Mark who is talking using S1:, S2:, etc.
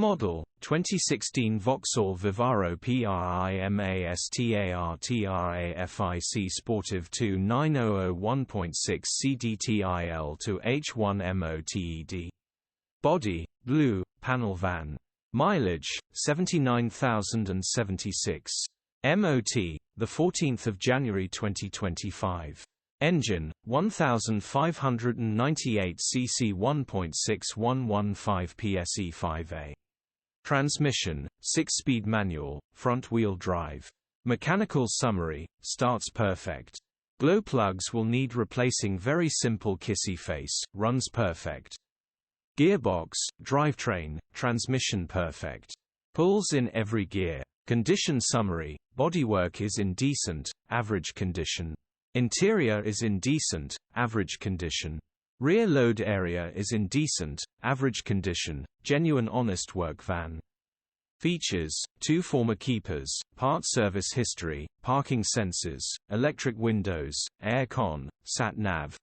S1: Model 2016 Vauxhall Vivaro PRIMASTAR Sportive 29001.6 CDTI L2H1 MOTED. Body blue, panel van. Mileage 79,076. MOT the 14th of January 2025. Engine 1598 cc 1.6115 PSE 5A. Transmission 6-speed manual, front-wheel drive. Mechanical summary: starts perfect. Glow plugs will need replacing. Very simple kissy face, runs perfect. Gearbox, drivetrain, transmission perfect. Pulls in every gear. Condition summary: bodywork is in decent, average condition. Interior is in decent, average condition. Rear load area is in decent, average condition, genuine honest work van. Features: 2 former keepers, part service history, parking sensors, electric windows, air con, sat nav,